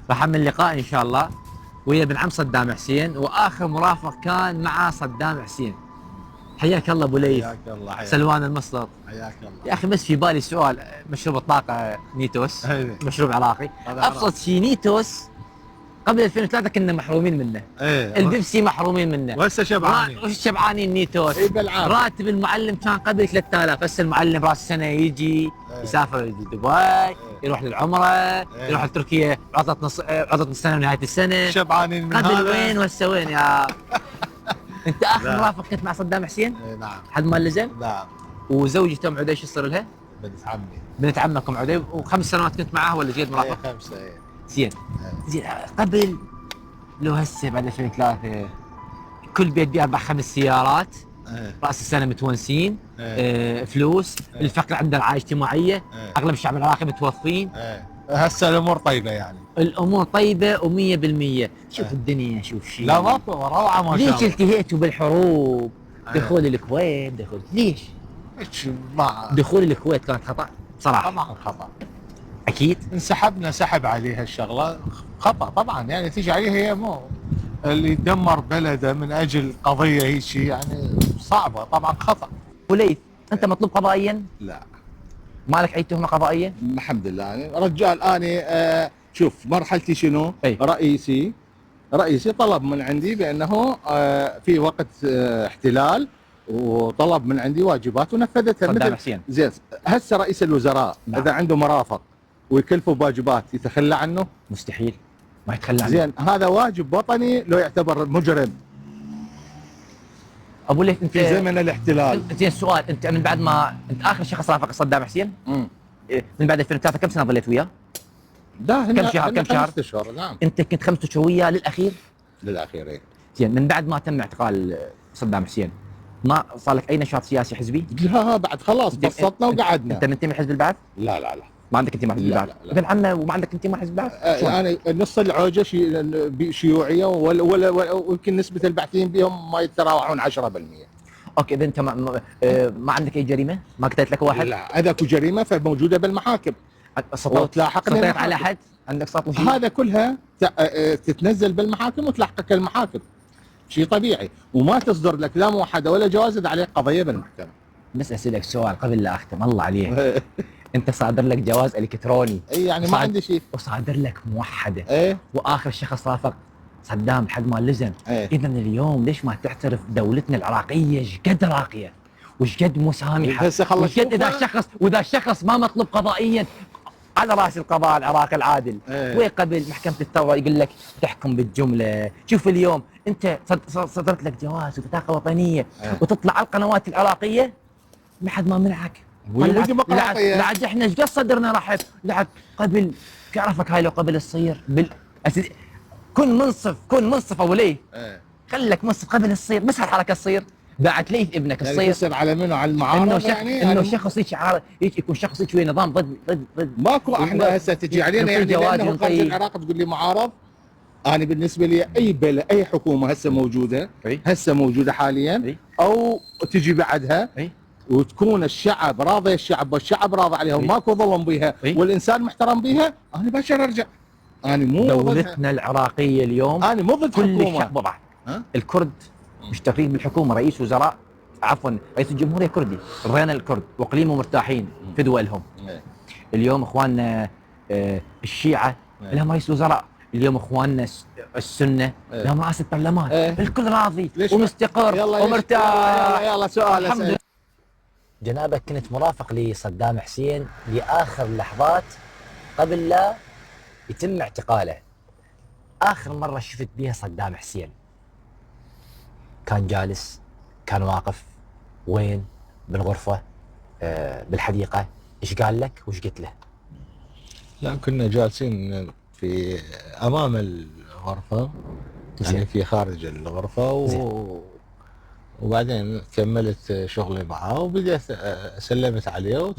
راح اعمل لقاء ان شاء الله ويا ابن عم صدام حسين، واخر مرافق كان مع صدام حسين. حياك الله ابو ليث. حياك الله. حياك سلوان المصدر. حياك الله يا اخي بس في بالي سؤال، مشروب الطاقه نيتوس أيه. مشروب عراقي، هذا ابسط شيء نيتوس قبل 2003 كنا محرومين منه، ايه البيبسي محرومين منه، وهسه شبعانين. شبعانين نيتوس. اي بالعافيه. راتب المعلم كان قبل 3000، هسه المعلم راس السنه يجي يسافر دبي، يروح للعمره، يروح لتركيا عطله نص سنه ونهايه السنه. شبعانين من قبل هذا. وين وهسه وين يا انت اخر لا. مرافق كنت مع صدام حسين؟ ايه نعم. حد ما لزم؟ نعم. وزوجته ام عدي شو يصير لها؟ بنت عمي. بنت عمك ام عدي، وخمس سنوات كنت معاها ولا جيت ايه مرافق؟ 5 ايه. زين. زين قبل لو هسه بعد 2003 كل بيت بيه 4 5 سيارات، راس السنه متونسين، فلوس، الفقر عندنا رعايه اجتماعيه، اغلب الشعب العراقي متوظفين. هسه الامور طيبه يعني. الامور طيبه و100%. شوف الدنيا، شوف شيء. لا ما روعه ما شاء ليش الله. التهيتوا بالحروب؟ دخول الكويت، ليش؟ ما دخول الكويت كانت خطا بصراحه. طبعا خطا. اكيد. انسحبنا سحب عليها الشغله خطا طبعا، يعني تيجي عليها هي مو اللي يدمر بلده من اجل قضيه هيك شيء، يعني صعبه طبعا خطا. وليث انت مطلوب قضائيا؟ لا مالك اي تهمه قضائيه؟ الحمد لله. يعني رجال انا شوف مرحلتي شنو؟ أي. رئيسي طلب من عندي بانه في وقت احتلال، وطلب من عندي واجبات ونفذتها. صدام حسين. زين هسه رئيس الوزراء نعم. اذا عنده مرافق ويكلفه بواجبات يتخلى عنه؟ مستحيل ما يتخلى عنه. زين هذا واجب وطني لو يعتبر مجرم ابو ليث انت في زمن الاحتلال. زين السؤال، انت من بعد ما انت اخر شخص رافق صدام حسين من بعد 2003 كم سنه ظليت وياه؟ كم شهر؟ 5 اشهر. نعم انت كنت 5 اشهر وياه للاخير؟ للاخير. ايه زين من بعد ما تم اعتقال صدام حسين ما صار لك اي نشاط سياسي حزبي؟ لا بعد خلاص بسطنا وقعدنا. انت منتمي لحزب البعث؟ لا لا لا ما عندك انتماء حزب لا، البعث؟ لا. ابن عمه وما عندك انتماء حزب البعث؟ شلون؟ انا نص العوجه شيوعيه ويمكن نسبه البعثيين بهم ما يتراوحون 10%. اوكي اذا انت ما عندك اي جريمه؟ ما قتلت لك واحد؟ لا اذا اكو جريمه فموجوده بالمحاكم وتلاحقني سطيت على حد؟ عندك سطو شيء؟ هذا كلها تتنزل بالمحاكم وتلحقك المحاكم، شيء طبيعي، وما تصدر لك لا موحده ولا جواز اذا عليك قضيه بالمحكمه. بس اسالك سؤال قبل لا اختم، الله عليك انت صادر لك جواز الكتروني؟ اي يعني ما عندي شيء. وصادر لك موحده. ايه واخر شخص رافق صدام لحد ما لزم. ايه. اذا اليوم ليش ما تعترف دولتنا العراقيه ايش قد راقيه وايش قد مسامحه هسه خلص وايش قد اذا شخص ما مطلوب قضائيا على راس القضاء العراقي العادل. ايه. وقبل محكمه الثوره يقول لك تحكم بالجمله. شوف اليوم انت صدرت لك جواز وبطاقه وطنيه وتطلع على القنوات العراقيه ما حد ما منعك. لعد احنا ايش قد صدرنا رحب لعد قبل تعرفك هاي لو قبل تصير كن منصف ابو ليه. خلك منصف قبل تصير بس هالحركه تصير بعد ليث ابنك يعني تصير. تصير على منو؟ على المعارضه يعني انه شخص هيك يكون شخص هيك شوي نظام ضد ماكو. احنا هسه تجي علينا يعني لانه خارج العراق تقول لي معارض. انا بالنسبه لي اي بلد اي حكومه هسه موجوده هسه موجوده حاليا او تجي بعدها وتكون الشعب راضي الشعب والشعب راضي عليها وماكو ظلم بيها والانسان محترم بيها، انا بشر ارجع. انا مو دولتنا العراقيه اليوم انا مو ضد كل حكومه. الشعب بعض. الكرد مشتركين بالحكومه، رئيس وزراء عفوا رئيس الجمهوريه كردي، رينا الكرد واقليمه مرتاحين في دولهم. اليوم اخواننا الشيعه لهم رئيس وزراء، اليوم اخواننا السنه لهم رئاسه برلمان. الكل راضي ومستقر ومرتاح. يلا سؤال الحمد لله. جنابك كنت مرافق لصدام حسين لاخر لحظات قبل لا يتم اعتقاله. اخر مره شفت بها صدام حسين كان جالس، كان واقف وين؟ بالغرفه، بالحديقه، ايش قال لك وايش قلت له؟ لا كنا جالسين في امام الغرفه يعني في خارج الغرفه وبعدين كملت شغلي معاه وبديت سلمت عليه